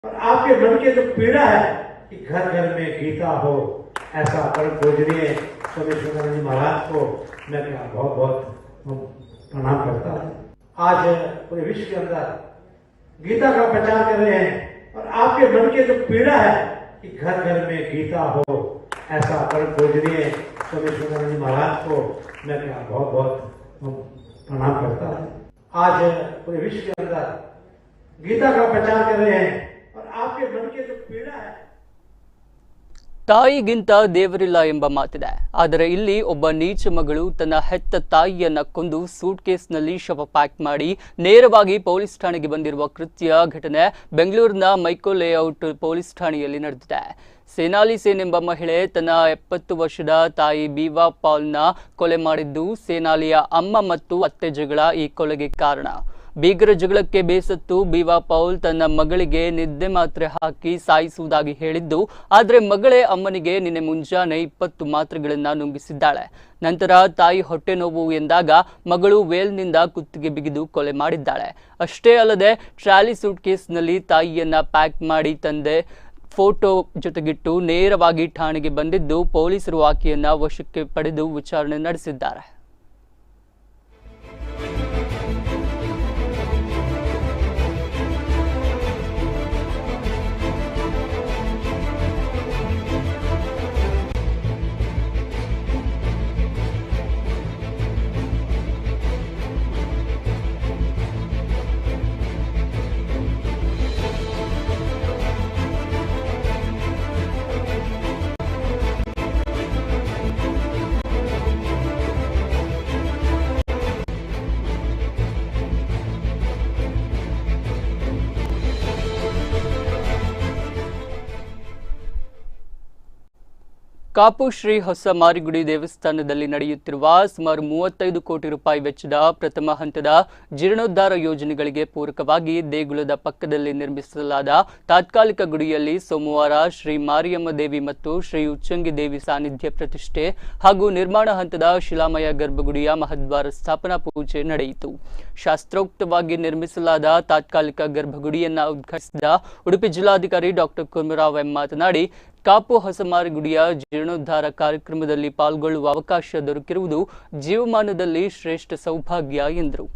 और आपके मन के जो पीड़ा है कि घर घर में गीता हो, ऐसा परम पूजनीय स्वामी शिवानंद महाराज को मैं बहुत बहुत प्रणाम करता हूँ। आज पूरे विश्व के अंदर गीता का प्रचार कर रहे हैं और आपके मन के जो पीड़ा है कि घर घर में गीता हो, ऐसा परम पूजनीय स्वामी शिवानंद महाराज को मैं बहुत बहुत प्रणाम करता हूँ। आज पूरे विश्व के अंदर गीता का प्रचार कर रहे हैं और आपके मन के जो पीड़ा है। ತಾಯಿಗಿಂತ ದೇವರಿಲ್ಲ ಎಂಬ ಮಾತಿದೆ. ಆದರೆ ಇಲ್ಲಿ ಒಬ್ಬ ನೀಚ ಮಗಳು ತನ್ನ ಹೆತ್ತ ತಾಯಿಯನ್ನ ಕೊಂದು ಸೂಟ್ ಕೇಸ್ನಲ್ಲಿ ಶವ ಪ್ಯಾಕ್ ಮಾಡಿ ನೇರವಾಗಿ ಪೊಲೀಸ್ ಠಾಣೆಗೆ ಬಂದಿರುವ ಕೃತ್ಯ ಘಟನೆ ಬೆಂಗಳೂರಿನ ಮೈಕೋ ಲೇಔಟ್ ಪೊಲೀಸ್ ಠಾಣೆಯಲ್ಲಿ ನಡೆದಿದೆ. ಸೇನಾಲಿ ಸೇನ್ ಎಂಬ ಮಹಿಳೆ ತನ್ನ 70 ವರ್ಷದ ತಾಯಿ ಬೀವಾ ಪಾಲ್ನ ಕೊಲೆ ಮಾಡಿದ್ದು ಸೇನಾಲಿಯ ಅಮ್ಮ ಮತ್ತು ಅತ್ತೆ ಜಗಳ ಈ ಕೊಲೆಗೆ ಕಾರಣ. ಬೀಗರ ಜಗಳಕ್ಕೆ ಬೇಸತ್ತು ಬೀವಾ ಪೌಲ್ ತನ್ನ ಮಗಳಿಗೆ ನಿದ್ದೆ ಮಾತ್ರೆ ಹಾಕಿ ಸಾಯಿಸುವುದಾಗಿ ಹೇಳಿದ್ದು, ಆದರೆ ಮಗಳೇ ಅಮ್ಮನಿಗೆ ನಿನ್ನೆ ಮುಂಜಾನೆ 20 ಮಾತ್ರೆಗಳನ್ನು ನುಂಗಿಸಿದ್ದಾಳೆ. ನಂತರ ತಾಯಿ ಹೊಟ್ಟೆ ನೋವು ಎಂದಾಗ ಮಗಳು ವೇಲ್ನಿಂದ ಕುತ್ತಿಗೆ ಬಿಗಿದು ಕೊಲೆ ಮಾಡಿದ್ದಾಳೆ. ಅಷ್ಟೇ ಅಲ್ಲದೆ ಟ್ರಾಲಿ ಸೂಟ್ ಕೇಸ್ನಲ್ಲಿ ತಾಯಿಯನ್ನ ಪ್ಯಾಕ್ ಮಾಡಿ ತಂದೆ ಫೋಟೋ ಜೊತೆಗಿಟ್ಟು ನೇರವಾಗಿ ಠಾಣೆಗೆ ಬಂದಿದ್ದು ಪೊಲೀಸರು ಆಕೆಯನ್ನ ವಶಕ್ಕೆ ಪಡೆದು ವಿಚಾರಣೆ ನಡೆಸಿದ್ದಾರೆ. ಕಾಪು ಶ್ರೀ ಹೊಸ ಮಾರಿಗುಡಿ ದೇವಸ್ಥಾನದಲ್ಲಿ ನಡೆಯುತ್ತಿರುವ ಸುಮಾರು 35 ಕೋಟಿ ರೂಪಾಯಿ ವೆಚ್ಚದ ಪ್ರಥಮ ಹಂತದ ಜೀರ್ಣೋದ್ಧಾರ ಯೋಜನೆಗಳಿಗೆ ಪೂರಕವಾಗಿ ದೇಗುಲದ ಪಕ್ಕದಲ್ಲಿ ನಿರ್ಮಿಸಲಾದ ತಾತ್ಕಾಲಿಕ ಗುಡಿಯಲ್ಲಿ ಸೋಮವಾರ ಶ್ರೀ ಮಾರಿಯಮ್ಮ ದೇವಿ ಮತ್ತು ಶ್ರೀ ಉಚ್ಚಂಗಿ ದೇವಿ ಸಾನ್ನಿಧ್ಯ ಪ್ರತಿಷ್ಠೆ ಹಾಗೂ ನಿರ್ಮಾಣ ಹಂತದ ಶಿಲಾಮಯ ಗರ್ಭಗುಡಿಯ ಮಹದ್ವಾರ ಸ್ಥಾಪನಾ ಪೂಜೆ ನಡೆಯಿತು. ಶಾಸ್ತ್ರೋಕ್ತವಾಗಿ ನಿರ್ಮಿಸಲಾದ ತಾತ್ಕಾಲಿಕ ಗರ್ಭಗುಡಿಯನ್ನು ಉದ್ಘಾಟಿಸಿದ ಉಡುಪಿ ಜಿಲ್ಲಾಧಿಕಾರಿ ಡಾಕ್ಟರ್ ಕುರ್ಮರಾವ್ ಎಂ ಮಾತನಾಡಿ, ಕಾಪು ಹೊಸಮಾರಿಗುಡಿಯ ಜೀರ್ಣೋದ್ಧಾರ ಕಾರ್ಯಕ್ರಮದಲ್ಲಿ ಪಾಲ್ಗೊಳ್ಳುವ ಅವಕಾಶ ದೊರಕಿರುವುದು ಜೀವಮಾನದಲ್ಲಿ ಶ್ರೇಷ್ಠ ಸೌಭಾಗ್ಯ ಎಂದರು.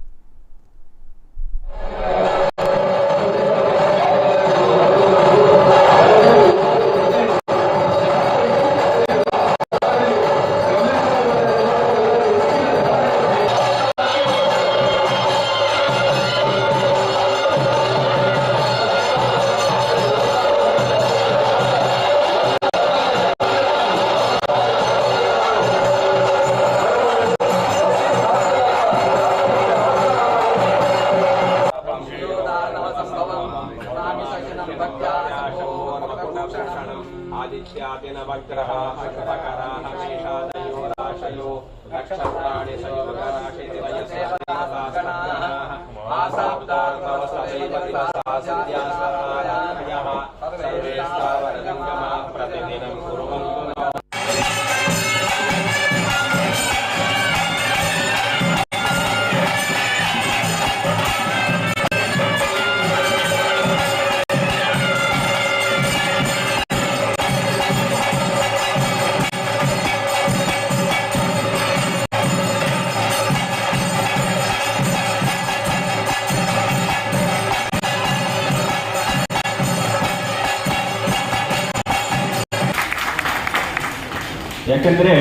ಯಾಕಂದರೆ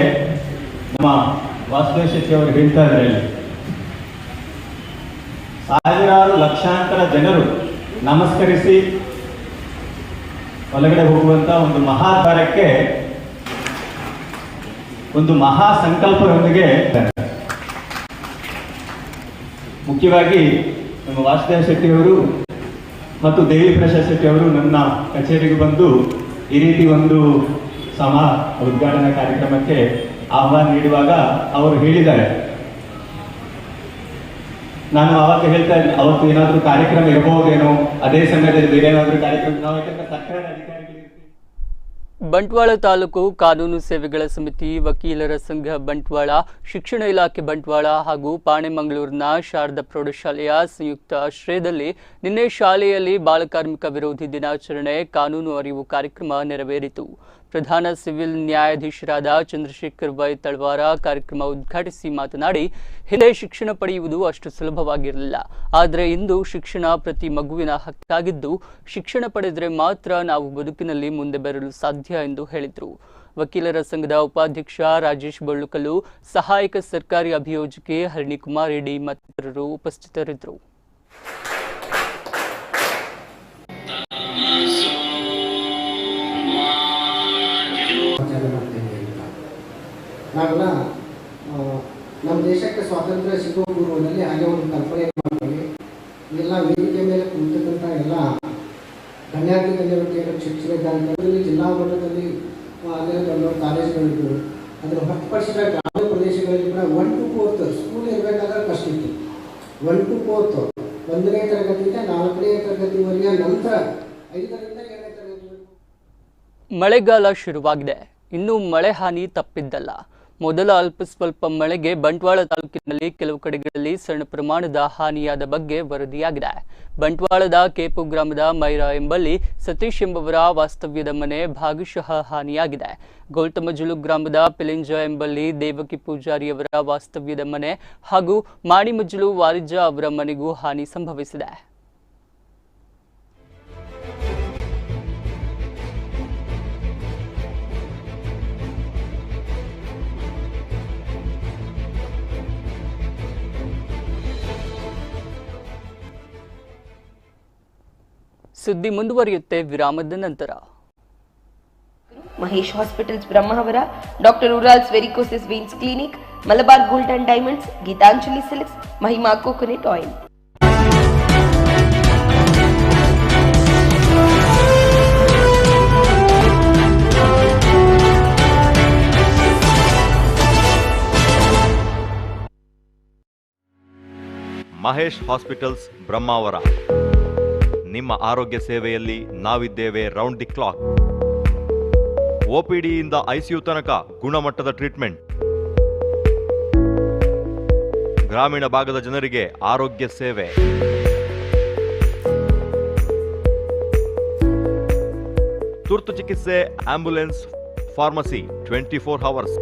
ನಮ್ಮ ವಾಸುದೇವ ಶೆಟ್ಟಿ ಅವರು ಹೇಳ್ತಾ ಇದ್ದಾರೆ, ಸಾವಿರಾರು ಲಕ್ಷಾಂತರ ಜನರು ನಮಸ್ಕರಿಸಿ ಒಳಗಡೆ ಹೋಗುವಂತ ಒಂದು ಮಹಾದ್ವಾರಕ್ಕೆ ಒಂದು ಮಹಾ ಸಂಕಲ್ಪದೊಂದಿಗೆ ಮುಖ್ಯವಾಗಿ ನಮ್ಮ ವಾಸುದೇವ ಶೆಟ್ಟಿ ಅವರು ಮತ್ತು ದೇವಿ ಪ್ರಸಾದ್ ಶೆಟ್ಟಿ ಅವರು ನನ್ನ ಕಚೇರಿಗೆ ಬಂದು ಈ ರೀತಿ ಒಂದು ಉದ್ಘಾಟನಾ ಕಾರ್ಯಕ್ರಮಕ್ಕೆ ಆಹ್ವಾನ ನೀಡುವಾಗ ಅವರು ಹೇಳಿದ್ದಾರೆ, ನಾನು ಆವಾಗ ಹೇಳ್ತಾ ಇದ್ದೆ ಅವತ್ತು ಏನಾದರೂ ಕಾರ್ಯಕ್ರಮ ಇರಬಹುದೇನೋ, ಅದೇ ಸಮಯದಲ್ಲಿ ಬೇರೆ ಏನಾದರೂ ಕಾರ್ಯಕ್ರಮ, ನಾವು ಯಾಕಂದ್ರೆ ಸರ್ಕಾರದ ಅಧಿಕಾರಿಗಳಿರ್ತೀವಿ. ಬಂಟ್ವಾಳ ತಾಲೂಕು ಕಾನೂನು ಸೇವೆಗಳ ಸಮಿತಿ, ವಕೀಲರ ಸಂಘ ಬಂಟ್ವಾಳ, ಶಿಕ್ಷಣ ಇಲಾಖೆ ಬಂಟ್ವಾಳ ಹಾಗೂ ಪಾಣೆಮಂಗಳೂರಿನ ಶಾರದಾ ಪ್ರೌಢಶಾಲೆಯ ಸಂಯುಕ್ತ ಆಶ್ರಯದಲ್ಲಿ ನಿನ್ನೆ ಶಾಲೆಯಲ್ಲಿ ಬಾಲಕಾರ್ಮಿಕ ವಿರೋಧಿ ದಿನಾಚರಣೆ ಕಾನೂನು ಅರಿವು ಕಾರ್ಯಕ್ರಮ ನೆರವೇರಿತು. ಪ್ರಧಾನ ಸಿವಿಲ್ ನ್ಯಾಯಾಧೀಶರಾದ ಚಂದ್ರಶೇಖರ್ ವೈ ತಳವಾರ ಕಾರ್ಯಕ್ರಮ ಉದ್ಘಾಟಿಸಿ ಮಾತನಾಡಿ, ಹಿಂದೆ ಶಿಕ್ಷಣ ಪಡೆಯುವುದು ಅಷ್ಟು ಸುಲಭವಾಗಿರಲಿಲ್ಲ. ಆದರೆ ಇಂದು ಶಿಕ್ಷಣ ಪ್ರತಿ ಮಗುವಿನ ಹಕ್ಕಾಗಿದ್ದು, ಶಿಕ್ಷಣ ಪಡೆದರೆ ಮಾತ್ರ ನಾವು ಬದುಕಿನಲ್ಲಿ ಮುಂದೆ ಬರಲು ಸಾಧ್ಯ ಎಂದು ಹೇಳಿದರು. ವಕೀಲರ ಸಂಘದ ಉಪಾಧ್ಯಕ್ಷ ರಾಜೇಶ್ ಬಳ್ಳುಕಲ್ಲು, ಸಹಾಯಕ ಸರ್ಕಾರಿ ಅಭಿಯೋಜಕಿ ಹರಿಣಿಕುಮಾರ್ ರೆಡ್ಡಿ ಮತ್ತಿತರರು ಉಪಸ್ಥಿತರಿದ್ದರು. ನಾವೆಲ್ಲ ನಮ್ಮ ದೇಶಕ್ಕೆ ಸ್ವಾತಂತ್ರ್ಯ ಸಿಗುವ ಪೂರ್ವದಲ್ಲಿ ಹಾಗೆ ಒಂದು ಕಲ್ಪನೆ ಮಾಡ್ತೀವಿ. ಎಲ್ಲ ವೇದಿಕೆ ಮೇಲೆ ಕುಳಿತಕ್ಕಂಥ ಎಲ್ಲ ಗಣ್ಯಾತಿ ಗಣ್ಯರು ಶಿಕ್ಷಕರಿದ್ದಾರೆ. ಜಿಲ್ಲಾ ಮಟ್ಟದಲ್ಲಿ ಅನೇಕ ಕಾಲೇಜುಗಳಿದ್ದವು. ಅದರ ಹೊರತುಪಡಿಸಿದ ಗ್ರಾಮೀಣ ಪ್ರದೇಶಗಳಲ್ಲಿ ಕೂಡ 1 to 4th ಸ್ಕೂಲ್ ಇರಬೇಕಾದ್ರೆ ಕಷ್ಟ ಇತ್ತು. 1 to 4th 1ನೇ ತರಗತಿಯಿಂದ 4ನೇ ತರಗತಿವರೆಗೆ, ನಂತರ 5ರಿಂದ 7ನೇ ತರಗತಿ. ಮಳೆಗಾಲ ಶುರುವಾಗಿದೆ. ಇನ್ನೂ ಮಳೆ ಹಾನಿ ತಪ್ಪಿದ್ದಲ್ಲ. ಮೊದಲ ಅಲ್ಪ ಸ್ವಲ್ಪ ಮಳೆಗೆ ಬಂಟ್ವಾಳ ತಾಲೂಕಿನಲ್ಲಿ ಕೆಲವು ಕಡೆಗಳಲ್ಲಿ ಸಣ್ಣ ಪ್ರಮಾಣದ ಹಾನಿಯಾದ ಬಗ್ಗೆ ವರದಿಯಾಗಿದೆ. ಬಂಟ್ವಾಳದ ಕೇಪು ಗ್ರಾಮದ ಮೈರಾ ಎಂಬಲ್ಲಿ ಸತೀಶ್ ಎಂಬವರ ವಾಸ್ತವ್ಯದ ಮನೆ ಭಾಗಶಃ ಹಾನಿಯಾಗಿದೆ. ಗೌತಮಜುಲು ಗ್ರಾಮದ ಪಿಲಿಂಜ ಎಂಬಲ್ಲಿ ದೇವಕಿ ಪೂಜಾರಿಯವರ ವಾಸ್ತವ್ಯದ ಮನೆ ಹಾಗೂ ಮಾಣಿಮಜ್ಜಲು ವಾರಿಜ ಅವರ ಮನೆಗೂ ಹಾನಿ ಸಂಭವಿಸಿದೆ. ಸುದ್ದಿ ಮುಂದುವರಿಯುತ್ತೆ ವಿರಾಮದ ನಂತರ. Mahesh hospitals Brahmavara, doctor Ural's varicosis veins clinic, Malabar gold and diamonds, Geetanjali silks, Mahima coconut oil. Mahesh hospitals Brahmavara. ನಿಮ್ಮ ಆರೋಗ್ಯ ಸೇವೆಯಲ್ಲಿ ನಾವಿದ್ದೇವೆ ರೌಂಡ್ ದಿ ಕ್ಲಾಕ್. ಒಪಿಡಿಯಿಂದ ಐಸಿಯು ತನಕ ಗುಣಮಟ್ಟದ ಟ್ರೀಟ್ಮೆಂಟ್. ಗ್ರಾಮೀಣ ಭಾಗದ ಜನರಿಗೆ ಆರೋಗ್ಯ ಸೇವೆ. ತುರ್ತು ಚಿಕಿತ್ಸೆ, ಆಂಬ್ಯುಲೆನ್ಸ್, ಫಾರ್ಮಸಿ 24 hours.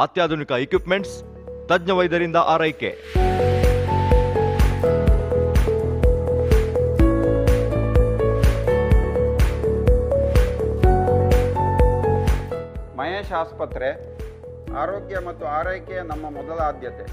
ಅತ್ಯಾಧುನಿಕ ಇಕ್ವಿಪ್ಮೆಂಟ್ಸ್, ತಜ್ಞ ವೈದ್ಯರಿಂದ ಆರೈಕೆ. ಮಹೇಶ್ ಆಸ್ಪತ್ರೆ ಆರೋಗ್ಯ ಮತ್ತು ಆರೈಕೆಯ ನಮ್ಮ ಮೊದಲ ಆದ್ಯತೆ.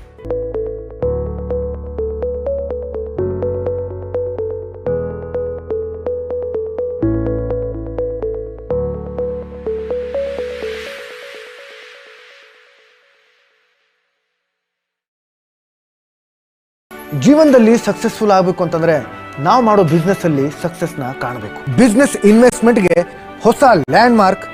ಜೀವನದಲ್ಲಿ ಸಕ್ಸಸ್ಫುಲ್ ಆಗಬೇಕು ಅಂತಂದ್ರೆ ನಾವು ಮಾಡೋ ಬಿಸ್ನೆಸ್ ಅಲ್ಲಿ ಸಕ್ಸಸ್ನ ಕಾಣಬೇಕು. ಬಿಸ್ನೆಸ್ ಇನ್ವೆಸ್ಟ್ಮೆಂಟ್ಗೆ ಹೊಸ ಲ್ಯಾಂಡ್ ಮಾರ್ಕ್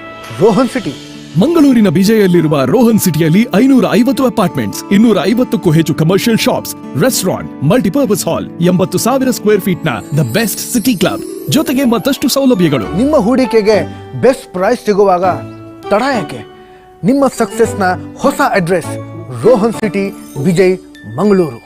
ರೋಹನ್ ಸಿಟಿ. ಮಂಗಳೂರಿನ ಬಿಜೆಯಲ್ಲಿರುವ ರೋಹನ್ ಸಿಟಿಯಲ್ಲಿ 550 ಅಪಾರ್ಟ್ಮೆಂಟ್ಸ್, 250ಕ್ಕೂ ಹೆಚ್ಚು ಕಮರ್ಷಿಯಲ್ ಶಾಪ್ಸ್, ರೆಸ್ಟೋರೆಂಟ್, ಮಲ್ಟಿಪರ್ಪಸ್ ಹಾಲ್, 80,000 ಸ್ಕ್ವೇರ್ ಫೀಟ್ ನ ದ ಬೆಸ್ಟ್ ಸಿಟಿ ಕ್ಲಬ್, ಜೊತೆಗೆ ಮತ್ತಷ್ಟು ಸೌಲಭ್ಯಗಳು. ನಿಮ್ಮ ಹೂಡಿಕೆಗೆ ಬೆಸ್ಟ್ ಪ್ರೈಸ್ ಸಿಗುವಾಗ ತಡ ಯಾಕೆ? ನಿಮ್ಮ ಸಕ್ಸಸ್ನ ಹೊಸ address Rohan city, Vijay, Mangaluru.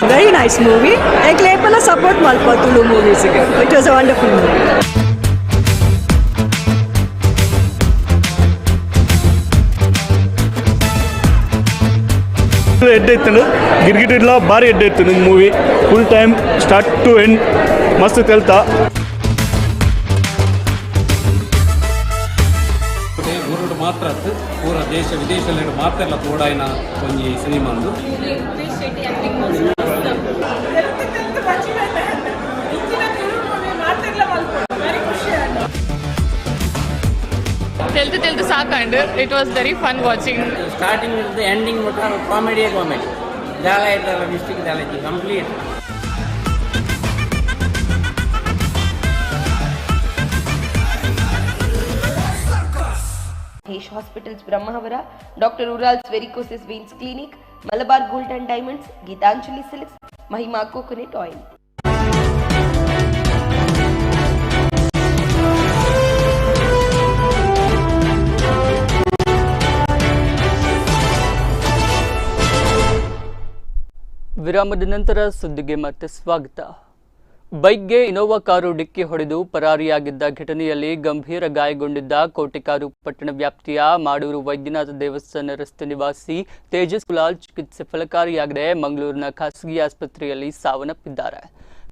Very nice movie. Eklepala support malpa Tulu movies ಗೆ. It was a wonderful movie. ಎಡ್ಡೈತನು ಗಿರ್ಗಿಟ್ಟಿಲ್ಲ ಭಾರಿ ಎಡ್ಡೈತನು movie. Full time start to end ಮಸ್ತ್ ತೆಲ್ತಾ. ಮಾತ್ರ ಪೂರ ದೇಶ ವಿದೇಶದಲ್ಲಿ ಮಾತ್ರ ಎಲ್ಲ ತೋಡಾಯಿನ ಒಂಜಿ ಸಿನಿಮಾ ಅಂದು ತೆಲ್ದು ಸಾಕಂಡು it was very fun watching. Starting with ending comedy ಜಾಲ ಇದ್ದಲ್ಲ ಡಿಸ್ಟ್ರಿಕ್ಟ್ ಜಾಲ complete. Mahesh hospitals Brahmavara, doctor Ural's varicosis veins clinic, Malabar gold and diamonds, Geetanjali silks, Mahima coconut oil. ವಿರಾಮದ ನಂತರ ಸುದ್ದಿಗೆ ಮತ್ತೆ ಸ್ವಾಗತ. ಬೈಕ್ಗೆ ಇನೋವಾ ಕಾರು ಡಿಕ್ಕಿ ಹೊಡೆದು ಪರಾರಿಯಾಗಿದ್ದ ಘಟನೆಯಲ್ಲಿ ಗಂಭೀರ ಗಾಯಗೊಂಡಿದ್ದ ಕೋಟೆಕಾರು ಪಟ್ಟಣ ವ್ಯಾಪ್ತಿಯ ಮಾಡೂರು ವೈದ್ಯನಾಥ ದೇವಸ್ಥಾನ ರಸ್ತೆ ನಿವಾಸಿ ತೇಜಸ್ ಕುಲಾಲ್ ಚಿಕಿತ್ಸೆ ಫಲಕಾರಿಯಾಗದೆ ಮಂಗಳೂರಿನ ಖಾಸಗಿ ಆಸ್ಪತ್ರೆಯಲ್ಲಿ ಸಾವನ್ನಪ್ಪಿದ್ದಾರೆ.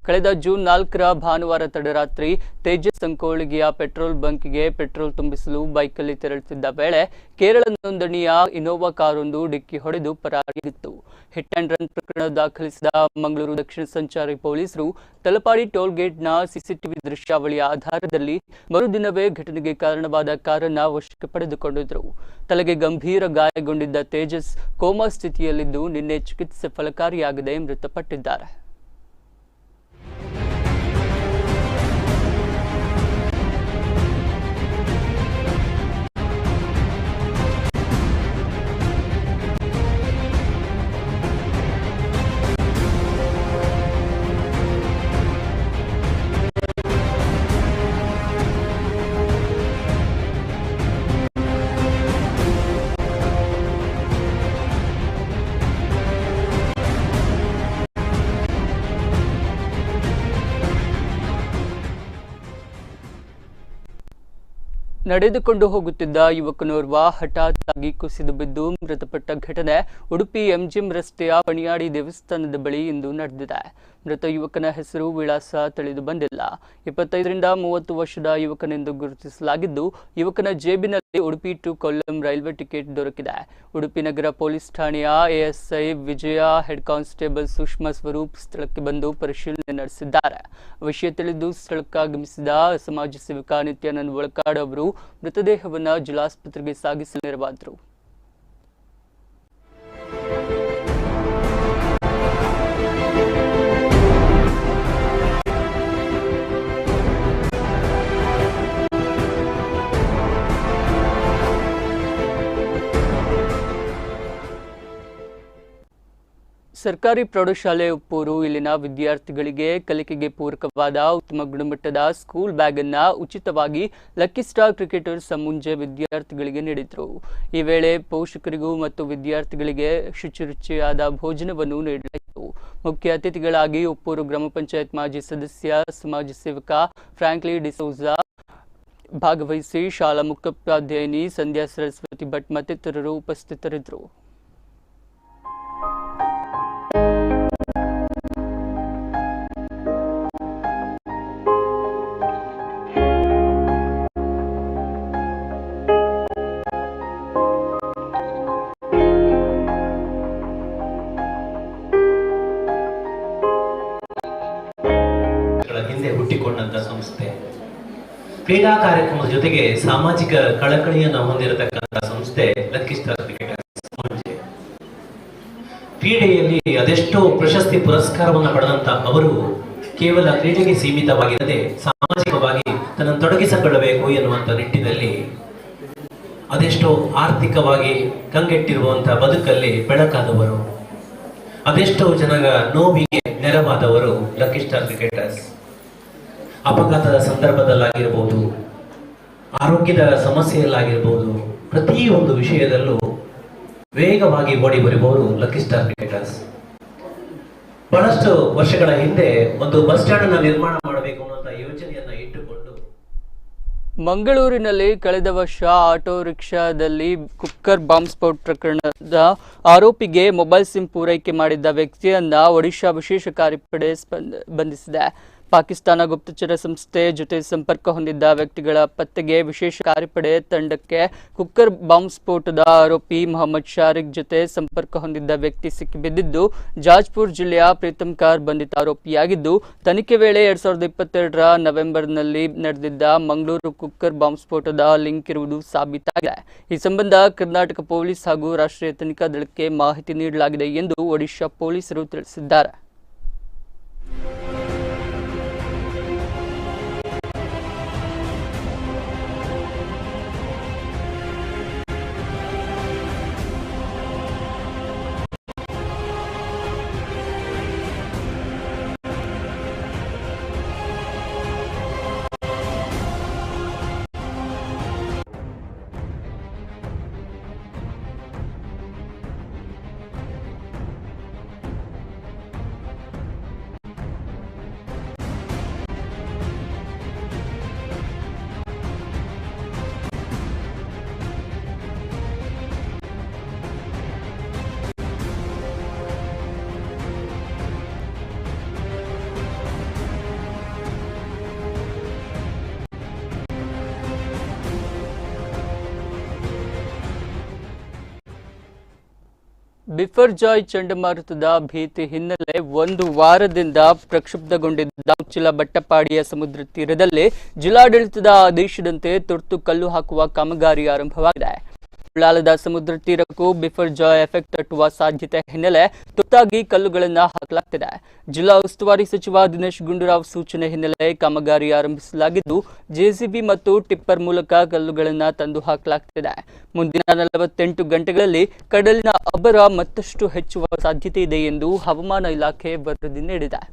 ಕಳೆದ ಜೂನ್ 4ರ ಭಾನುವಾರ ತಡರಾತ್ರಿ ತೇಜಸ್ ಸಂಕೋಳಿಗೆಯ ಪೆಟ್ರೋಲ್ ಬಂಕ್ಗೆ ಪೆಟ್ರೋಲ್ ತುಂಬಿಸಲು ಬೈಕಲ್ಲಿ ತೆರಳುತ್ತಿದ್ದ ವೇಳೆ ಕೇರಳ ನೋಂದಣಿಯ ಇನೋವಾ ಕಾರೊಂದು ಡಿಕ್ಕಿ ಹೊಡೆದು ಪರಾರಿಯಾಗಿತ್ತು. ಹಿಟ್ ಅಂಡ್ ರನ್ ಪ್ರಕರಣ ದಾಖಲಿಸಿದ ಮಂಗಳೂರು ದಕ್ಷಿಣ ಸಂಚಾರಿ ಪೊಲೀಸರು ತಲಪಾಡಿ ಟೋಲ್ಗೇಟ್ನ ಸಿಸಿಟಿವಿ ದೃಶ್ಯಾವಳಿಯ ಆಧಾರದಲ್ಲಿ ಮರುದಿನವೇ ಘಟನೆಗೆ ಕಾರಣವಾದ ಕಾರನ್ನು ವಶಕ್ಕೆ ಪಡೆದುಕೊಂಡಿದ್ದರು. ತಲೆಗೆ ಗಂಭೀರ ಗಾಯಗೊಂಡಿದ್ದ ತೇಜಸ್ ಕೋಮಾ ಸ್ಥಿತಿಯಲ್ಲಿದ್ದು ನಿನ್ನೆ ಚಿಕಿತ್ಸೆ ಫಲಕಾರಿಯಾಗದೆ ಮೃತಪಟ್ಟಿದ್ದಾರೆ. ನಡೆದುಕೊಂಡು ಹೋಗುತ್ತಿದ್ದ ಯುವಕನೋರ್ವ ಹಠಾತ್ ಆಗಿ ಕುಸಿದು ಬಿದ್ದು ಮೃತಪಟ್ಟ ಘಟನೆ ಉಡುಪಿ ಎಂಜಿಎಂ ರಸ್ತೆಯ ಪಣಿಯಾಡಿ ದೇವಸ್ಥಾನದ ಬಳಿ ಇಂದು ನಡೆದಿದೆ. ಮೃತ ಯುವಕನ ಹೆಸರು, ವಿಳಾಸ ತಿಳಿದು ಬಂದಿಲ್ಲ. 25ರಿಂದ 30 ವರ್ಷದ ಯುವಕನೆಂದು ಗುರುತಿಸಲಾಗಿದ್ದು, ಯುವಕನ ಜೇಬಿನಲ್ಲಿ Udupi to Kollam railway ticket ದೊರಕಿದೆ. ಉಡುಪಿ ನಗರ ಪೊಲೀಸ್ ಠಾಣೆಯ ASI Vijaya, head constable Sushma Swaroop ಸ್ಥಳಕ್ಕೆ ಬಂದು ಪರಿಶೀಲನೆ ನಡೆಸಿದ್ದಾರೆ. ವಿಷಯ ತಿಳಿದು ಸ್ಥಳಕ್ಕಾಗಮಿಸಿದ ಸಮಾಜ ಸೇವಕ ನಿತ್ಯಾನಂದ್ ಒಳಕಾಡ್ ಅವರು ಮೃತದೇಹವನ್ನು ಜಿಲ್ಲಾಸ್ಪತ್ರೆಗೆ ಸಾಗಿಸಲು ನೆರವಾದರು. ಸರ್ಕಾರಿ ಪ್ರೌಢಶಾಲೆ ಉಪ್ಪೂರು ಇಲ್ಲಿನ ವಿದ್ಯಾರ್ಥಿಗಳಿಗೆ ಕಲಿಕೆಗೆ ಪೂರಕವಾದ ಉತ್ತಮ ಗುಣಮಟ್ಟದ ಸ್ಕೂಲ್ ಬ್ಯಾಗ್ ಅನ್ನು ಉಚಿತವಾಗಿ ಲಕ್ಕಿ ಸ್ಟಾರ್ ಕ್ರಿಕೆಟರ್ಸ್ ಮುಂಜೆ ವಿದ್ಯಾರ್ಥಿಗಳಿಗೆ ನೀಡಿದರು. ಈ ವೇಳೆ ಪೋಷಕರಿಗೂ ಮತ್ತು ವಿದ್ಯಾರ್ಥಿಗಳಿಗೆ ಶುಚಿರುಚಿಯಾದ ಭೋಜನವನ್ನು ನೀಡಲಾಯಿತು. ಮುಖ್ಯ ಅತಿಥಿಗಳಾಗಿ ಉಪ್ಪೂರು ಗ್ರಾಮ ಪಂಚಾಯತ್ ಮಾಜಿ ಸದಸ್ಯ, ಸಮಾಜ ಸೇವಕ ಫ್ರಾಂಕ್ಲಿ ಡಿಸೋಜಾ ಭಾಗವಹಿಸಿ ಶಾಲಾ ಮುಖ್ಯೋಪಾಧ್ಯಾಯಿನಿ ಸಂಧ್ಯಾ ಸರಸ್ವತಿ ಭಟ್ ಮತ್ತಿತರರು ಉಪಸ್ಥಿತರಿದ್ದರು. ಹಿಂದೆ ಹುಟ್ಟಿಕೊಂಡಂತ ಸಂಸ್ಥೆ. ಕ್ರೀಡಾ ಕಾರ್ಯಕ್ರಮದ ಜೊತೆಗೆ ಸಾಮಾಜಿಕ ಕಳಕಳಿಯನ್ನು ಹೊಂದಿರತಕ್ಕಂಥ ಸಂಸ್ಥೆ ಲಕ್ಕಿ ಸ್ಟಾರ್ ಕ್ರಿಕೆಟರ್ಸ್. ಕ್ರೀಡೆಯಲ್ಲಿ ಅದೆಷ್ಟೋ ಪ್ರಶಸ್ತಿ ಪುರಸ್ಕಾರವನ್ನು ಪಡೆದಂತ ಅವರು ಕೇವಲ ಕ್ರೀಡೆಗೆ ಸೀಮಿತವಾಗಿರದೆ ಸಾಮಾಜಿಕವಾಗಿ ತನ್ನನ್ನು ತೊಡಗಿಸಿಕೊಳ್ಳಬೇಕು ಎನ್ನುವಂತ ನಿಟ್ಟಿನಲ್ಲಿ ಅದೆಷ್ಟೋ ಆರ್ಥಿಕವಾಗಿ ಕಂಗೆಟ್ಟಿರುವಂತಹ ಬದುಕಲ್ಲಿ ಬೆಳಕಾದವರು, ಅದೆಷ್ಟೋ ಜನರ ನೋವಿಗೆ ನೆರವಾದವರು ಲಕ್ಕಿ ಸ್ಟಾರ್ ಕ್ರಿಕೆಟರ್ಸ್. ಅಪಘಾತದ ಸಂದರ್ಭದಲ್ಲಾಗಿರ್ಬೋದು, ಆರೋಗ್ಯದ ಸಮಸ್ಯೆಯಲ್ಲಾಗಿರ್ಬೋದು, ಪ್ರತಿಯೊಂದು ವಿಷಯದಲ್ಲೂ ವೇಗವಾಗಿ ಓಡಿ ಬರುವವರು ಲಕ್ಕಿ ಸ್ಟಾರ್ ಕ್ರಿಕೆಟರ್ಸ್. ಬಹಳಷ್ಟು ವರ್ಷಗಳ ಹಿಂದೆ ಒಂದು ಬಸ್ ಸ್ಟ್ಯಾಂಡ್ ಅನ್ನು ನಿರ್ಮಾಣ ಮಾಡಬೇಕು ಅನ್ನುವಂತ ಯೋಜನೆಯನ್ನ ಇಟ್ಟುಕೊಂಡು ಮಂಗಳೂರಿನಲ್ಲಿ ಕಳೆದ ವರ್ಷ ಆಟೋ ರಿಕ್ಷಾದಲ್ಲಿ ಕುಕ್ಕರ್ ಬಾಂಬ್ ಸ್ಫೋಟ ಪ್ರಕರಣದ ಆರೋಪಿಗೆ ಮೊಬೈಲ್ ಸಿಮ್ ಪೂರೈಕೆ ಮಾಡಿದ್ದ ವ್ಯಕ್ತಿಯನ್ನ ಒಡಿಶಾ ವಿಶೇಷ ಕಾರ್ಯಪಡೆ ಬಂಧಿಸಿದೆ. ಪಾಕಿಸ್ತಾನ ಗುಪ್ತಚರ ಸಂಸ್ಥೆ ಜೊತೆ ಸಂಪರ್ಕ ಹೊಂದಿದ್ದ ವ್ಯಕ್ತಿಗಳ ಪತ್ತೆಗೆ ವಿಶೇಷ ಕಾರ್ಯಪಡೆ ತಂಡಕ್ಕೆ ಕುಕ್ಕರ್ ಬಾಂಬ್ ಸ್ಫೋಟದ ಆರೋಪಿ ಮೊಹಮ್ಮದ್ ಶಾರಿಕ್ ಜೊತೆ ಸಂಪರ್ಕ ಹೊಂದಿದ್ದ ವ್ಯಕ್ತಿ ಸಿಕ್ಕಿಬಿದ್ದಿದ್ದು, ಜಾಜ್ಪುರ್ ಜಿಲ್ಲೆಯ ಪ್ರೀತಮ್ ಕಾರ್ ಬಂಧಿತ ಆರೋಪಿಯಾಗಿದ್ದು, ತನಿಖೆ ವೇಳೆ 2022ರ ನವೆಂಬರ್ನಲ್ಲಿ ನಡೆದಿದ್ದ ಮಂಗಳೂರು ಕುಕ್ಕರ್ ಬಾಂಬ್ ಸ್ಫೋಟದ ಲಿಂಕ್ ಇರುವುದು ಸಾಬೀತಾಗಿದೆ. ಈ ಸಂಬಂಧ ಕರ್ನಾಟಕ ಪೊಲೀಸ್ ಹಾಗೂ ರಾಷ್ಟ್ರೀಯ ತನಿಖಾ ದಳಕ್ಕೆ ಮಾಹಿತಿ ನೀಡಲಾಗಿದೆ ಎಂದು ಒಡಿಶಾ ಪೊಲೀಸರು ತಿಳಿಸಿದ್ದಾರೆ. ಬಿಫರ್ಜಾಯ್ ಚಂಡಮಾರುತದ ಭೀತಿ ಹಿನ್ನೆಲೆ ಒಂದು ವಾರದಿಂದ ಪ್ರಕ್ಷುಬ್ಧಗೊಂಡಿದ್ದ ಉಚ್ಚಿಲ ಬಟ್ಟಪಾಡಿಯ ಸಮುದ್ರ ತೀರದಲ್ಲಿ ಜಿಲ್ಲಾಡಳಿತದ ಆದೇಶದಂತೆ ತುರ್ತು ಕಲ್ಲು ಹಾಕುವ ಕಾಮಗಾರಿ ಆರಂಭವಾಗಿದೆ. ಉಳ್ಳಾಲದ ಸಮುದ್ರ ತೀರಕ್ಕೂ ಬಿಫರ್ಜಾಯ್ ಎಫೆಕ್ಟ್ ತಟ್ಟುವ ಸಾಧ್ಯತೆ ಹಿನ್ನೆಲೆ ತುರ್ತಾಗಿ ಕಲ್ಲುಗಳನ್ನು ಹಾಕಲಾಗ್ತಿದೆ. ಜಿಲ್ಲಾ ಉಸ್ತುವಾರಿ ಸಚಿವ ದಿನೇಶ್ ಗುಂಡೂರಾವ್ ಸೂಚನೆ ಹಿನ್ನೆಲೆ ಕಾಮಗಾರಿ ಆರಂಭಿಸಲಾಗಿದ್ದು ಜೆಸಿಬಿ ಮತ್ತು ಟಿಪ್ಪರ್ ಮೂಲಕ ಕಲ್ಲುಗಳನ್ನು ತಂದು ಹಾಕಲಾಗ್ತಿದೆ. ಮುಂದಿನ 48 ಗಂಟೆಗಳಲ್ಲಿ ಕಡಲಿನ ಅಬ್ಬರ ಮತ್ತಷ್ಟು ಹೆಚ್ಚುವ ಸಾಧ್ಯತೆ ಇದೆ ಎಂದು ಹವಾಮಾನ ಇಲಾಖೆ ವರದಿ ನೀಡಿದೆ.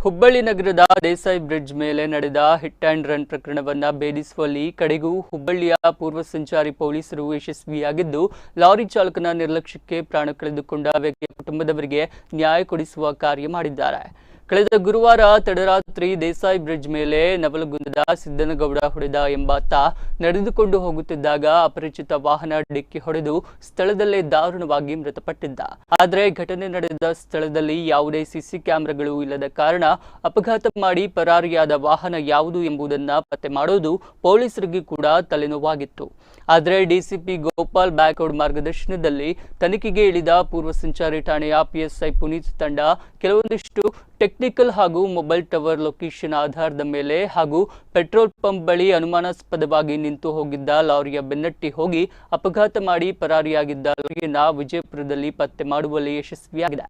ಹುಬ್ಬಳ್ಳಿ ನಗರದ ದೇಸಾಯಿ ಬ್ರಿಡ್ಜ್ ಮೇಲೆ ನಡೆದ ಹಿಟ್ ಆ್ಯಂಡ್ ರನ್ ಪ್ರಕರಣವನ್ನು ಭೇದಿಸುವಲ್ಲಿ ಕಡೆಗೂ ಹುಬ್ಬಳ್ಳಿಯ ಪೂರ್ವ ಸಂಚಾರಿ ಪೊಲೀಸರು ಯಶಸ್ವಿಯಾಗಿದ್ದು ಲಾರಿ ಚಾಲಕನ ನಿರ್ಲಕ್ಷ್ಯಕ್ಕೆ ಪ್ರಾಣ ಕಳೆದುಕೊಂಡ ವ್ಯಕ್ತಿಯ ಕುಟುಂಬದವರಿಗೆ ನ್ಯಾಯ ಕೊಡಿಸುವ ಕಾರ್ಯ ಮಾಡಿದ್ದಾರೆ. ಕಳೆದ ಗುರುವಾರ ತಡರಾತ್ರಿ ದೇಸಾಯಿ ಬ್ರಿಡ್ಜ್ ಮೇಲೆ ನವಲಗುಂದದ ಸಿದ್ದನಗೌಡ ಹೊಡೆದ ಎಂಬಾತ ನಡೆದುಕೊಂಡು ಹೋಗುತ್ತಿದ್ದಾಗ ಅಪರಿಚಿತ ವಾಹನ ಡಿಕ್ಕಿ ಹೊಡೆದು ಸ್ಥಳದಲ್ಲೇ ದಾರುಣವಾಗಿ ಮೃತಪಟ್ಟಿದ್ದ. ಆದರೆ ಘಟನೆ ನಡೆದ ಸ್ಥಳದಲ್ಲಿ ಯಾವುದೇ ಸಿಸಿ ಕ್ಯಾಮೆರಾಗಳು ಇಲ್ಲದ ಕಾರಣ ಅಪಘಾತ ಮಾಡಿ ಪರಾರಿಯಾದ ವಾಹನ ಯಾವುದು ಎಂಬುದನ್ನು ಪತ್ತೆ ಮಾಡೋದು ಪೊಲೀಸರಿಗೆ ಕೂಡ ತಲೆನೋವಾಗಿತ್ತು. ಆದರೆ ಡಿಸಿಪಿ ಗೋಪಾಲ್ ಬ್ಯಾಕೌಡ್ ಮಾರ್ಗದರ್ಶನದಲ್ಲಿ ತನಿಖೆಗೆ ಇಳಿದ ಪೂರ್ವ ಸಂಚಾರಿ ಠಾಣೆಯ ಪಿಎಸ್ಐ ಪುನೀತ್ ತಂಡ ಕೆಲವೊಂದಿಷ್ಟು ಟೆಕ್ನಿಕಲ್ ಹಾಗೂ ಮೊಬೈಲ್ ಟವರ್ ಲೊಕೇಶನ್ ಆಧಾರದ ಮೇಲೆ ಹಾಗೂ ಪೆಟ್ರೋಲ್ ಪಂಪ್ ಬಳಿ ಅನುಮಾನಾಸ್ಪದವಾಗಿ ನಿಂತು ಹೋಗಿದ್ದ ಲಾರಿಯ ಬೆನ್ನಟ್ಟಿ ಹೋಗಿ ಅಪಘಾತ ಮಾಡಿ ಪರಾರಿಯಾಗಿದ್ದ ಲಾರಿಯನ್ನು ವಿಜಯಪುರದಲ್ಲಿ ಪತ್ತೆ ಮಾಡುವಲ್ಲಿ ಯಶಸ್ವಿಯಾಗಿದೆ.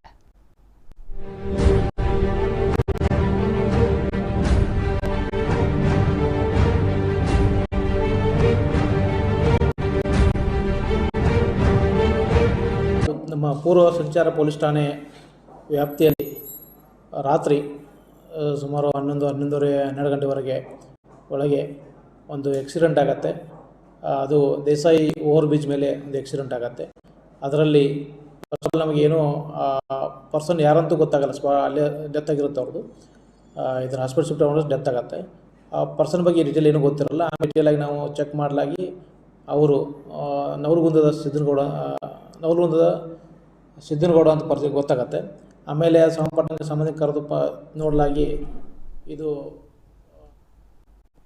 ನಮ್ಮ ಪೂರ್ವ ಸಂಚಾರ ಪೊಲೀಸ್ ಠಾಣೆ ವ್ಯಾಪ್ತಿಯಲ್ಲಿ ರಾತ್ರಿ ಸುಮಾರು 11:30 ಗಂಟೆವರೆಗೆ ಒಳಗೆ ಒಂದು ಆಕ್ಸಿಡೆಂಟ್ ಆಗುತ್ತೆ. ಅದು ದೇಸಾಯಿ ಓವರ್ ಬ್ರಿಡ್ಜ್ ಮೇಲೆ ಒಂದು ಆಕ್ಸಿಡೆಂಟ್ ಆಗುತ್ತೆ. ಅದರಲ್ಲಿ ನಮಗೇನು ಪರ್ಸನ್ ಯಾರಂತೂ ಗೊತ್ತಾಗಲ್ಲ, ಅಲ್ಲೇ ಡೆತ್ ಆಗಿರುತ್ತೆ ಅವ್ರದ್ದು. ಇದನ್ನು ಹಾಸ್ಪಿಟಲ್ ಶಿಫ್ಟ್ ಮಾಡಿದ್ರೆ ಡೆತ್ ಆಗುತ್ತೆ. ಆ ಪರ್ಸನ್ ಬಗ್ಗೆ ಡೀಟೇಲ್ ಏನೂ ಗೊತ್ತಿರಲ್ಲ. ಆ ಡೀಟೇಲಾಗಿ ನಾವು ಚೆಕ್ ಮಾಡಲಾಗಿ ಅವರು ನವಲಗುಂದದ ಸಿದ್ದನಗೌಡ ಅಂತ ಪರ್ಸನ್ ಗೊತ್ತಾಗತ್ತೆ. ಆಮೇಲೆ ಸಂಬಂಧಿಕ ಕರೆದು ನೋಡಲಾಗಿ ಇದು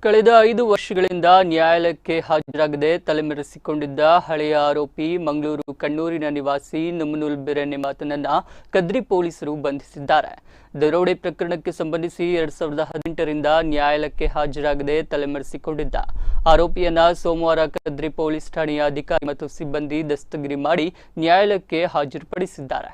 ಕಳೆದ 5 ವರ್ಷಗಳಿಂದ ನ್ಯಾಯಾಲಯಕ್ಕೆ ಹಾಜರಾಗದೆ ತಲೆಮರೆಸಿಕೊಂಡಿದ್ದ ಹಳೆಯ ಆರೋಪಿ ಮಂಗಳೂರು ಕಣ್ಣೂರಿನ ನಿವಾಸಿ ನಮನುಲ್ ಬಿರೆನ್ ಎಂಬಾತನನ್ನ ಕದ್ರಿ ಪೊಲೀಸರು ಬಂಧಿಸಿದ್ದಾರೆ. ದರೋಡೆ ಪ್ರಕರಣಕ್ಕೆ ಸಂಬಂಧಿಸಿ 2018ರಿಂದ ನ್ಯಾಯಾಲಯಕ್ಕೆ ಹಾಜರಾಗದೆ ತಲೆಮರೆಸಿಕೊಂಡಿದ್ದ ಆರೋಪಿಯನ್ನ ಸೋಮವಾರ ಕದ್ರಿ ಪೊಲೀಸ್ ಠಾಣೆಯ ಅಧಿಕಾರಿ ಮತ್ತು ಸಿಬ್ಬಂದಿ ದಸ್ತಗಿರಿ ಮಾಡಿ ನ್ಯಾಯಾಲಯಕ್ಕೆ ಹಾಜರುಪಡಿಸಿದ್ದಾರೆ.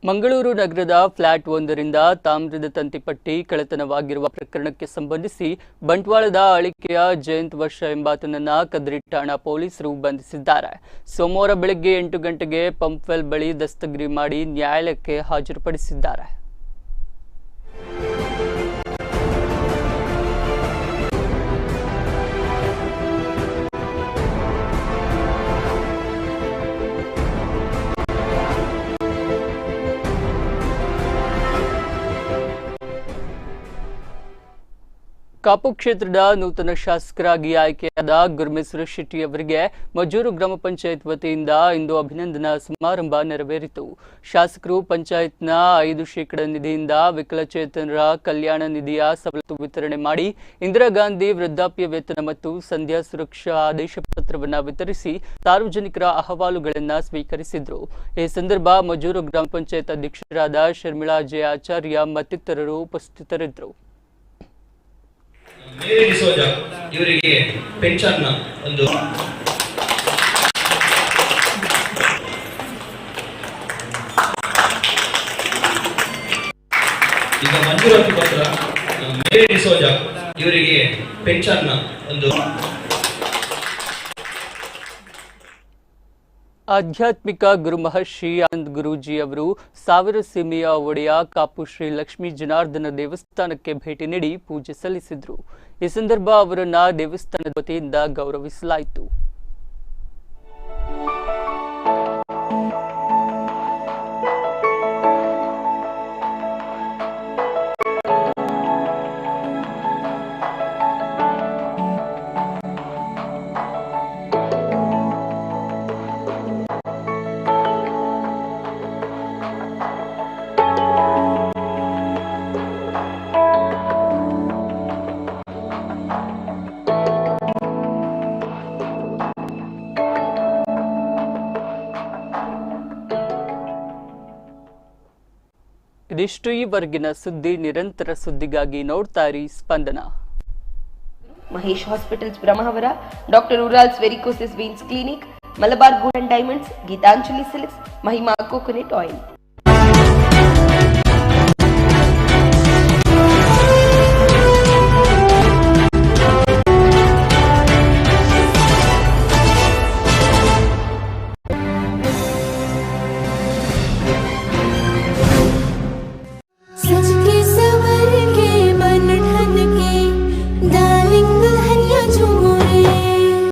ಮಂಗಳೂರು ನಗರದ ಫ್ಲಾಟ್ 1ರಿಂದ ತಾಮ್ರದ ತಂತಿಪಟ್ಟಿ ಕಳ್ಳತನವಾಗಿರುವ ಪ್ರಕರಣಕ್ಕೆ ಸಂಬಂಧಿಸಿ ಬಂಟ್ವಾಳದ ಅಳಿಕೆಯ ಜಯಂತ್ ವರ್ಷ ಎಂಬಾತನನ್ನ ಕದ್ರಿ ಠಾಣಾ ಪೊಲೀಸರು ಬಂಧಿಸಿದ್ದಾರೆ. ಸೋಮವಾರ ಬೆಳಗ್ಗೆ 8 ಗಂಟೆಗೆ ಪಂಪ್ವೆಲ್ ಬಳಿ ದಸ್ತಗಿರಿ ಮಾಡಿ ನ್ಯಾಯಾಲಯಕ್ಕೆ ಹಾಜರುಪಡಿಸಿದ್ದಾರೆ. ಕಾಪು ಕ್ಷೇತ್ರದ ನೂತನ ಶಾಸಕರಾಗಿ ಆಯ್ಕೆಯಾದ ಗುರುಮೇಶ್ವರ ಶೆಟ್ಟಿ ಅವರಿಗೆ ಮಜೂರು ಗ್ರಾಮ ಪಂಚಾಯತ್ ವತಿಯಿಂದ ಇಂದು ಅಭಿನಂದನಾ ಸಮಾರಂಭ ನೆರವೇರಿತು. ಶಾಸಕರು ಪಂಚಾಯತ್ನ 5% ನಿಧಿಯಿಂದ ವಿಕಲಚೇತನರ ಕಲ್ಯಾಣ ನಿಧಿಯ ಸವಲತ್ತು ವಿತರಣೆ ಮಾಡಿ ಇಂದಿರಾ ಗಾಂಧಿ ವೃದ್ಧಾಪ್ಯ ವೇತನ ಮತ್ತು ಸಂಧ್ಯಾ ಸುರಕ್ಷಾ ಆದೇಶ ಪತ್ರವನ್ನು ವಿತರಿಸಿ ಸಾರ್ವಜನಿಕರ ಅಹವಾಲುಗಳನ್ನು ಸ್ವೀಕರಿಸಿದರು. ಈ ಸಂದರ್ಭ ಮಜೂರು ಗ್ರಾಮ ಪಂಚಾಯತ್ ಅಧ್ಯಕ್ಷರಾದ ಶರ್ಮಿಳಾ ಜೆ ಆಚಾರ್ಯ ಮತ್ತಿತರರು ಉಪಸ್ಥಿತರಿದ್ದರು. ಮೇರಿ ಡಿಸೋಜಾ ಇವರಿಗೆ ಪೆನ್ಷನ್ನ ಒಂದು ಈಗ ಮಂಜೂರಾತಿ ಪತ್ರ ಮೇರಿ ಡಿಸೋಜಾ ಇವರಿಗೆ ಪೆನ್ಷನ್ನ ಒಂದು ಆಧ್ಯಾತ್ಮಿಕ ಗುರು ಮಹರ್ಷಿ ಆನಂದ್ ಗುರೂಜಿ ಅವರು ಸಾವಿರ ಸೀಮೆಯ ಒಡೆಯ ಕಾಪು ಶ್ರೀ ಲಕ್ಷ್ಮೀ ಜನಾರ್ದನ ದೇವಸ್ಥಾನಕ್ಕೆ ಭೇಟಿ ನೀಡಿ ಪೂಜೆ ಸಲ್ಲಿಸಿದರು. ಈ ಸಂದರ್ಭ ಅವರನ್ನ ದೇವಸ್ಥಾನದ ವತಿಯಿಂದ ಗೌರವಿಸಲಾಯಿತು. ಇದಿಷ್ಟು ಈವರೆಗಿನ ಸುದ್ದಿ. ನಿರಂತರ ಸುದ್ದಿಗಾಗಿ ನೋಡ್ತಾ ಇರಿ Spandana. Mahesh hospitals Brahmavara, doctor Ural's varicosis veins clinic, Malabar gold and diamonds, Geetanjali silks, Mahima coconut oil.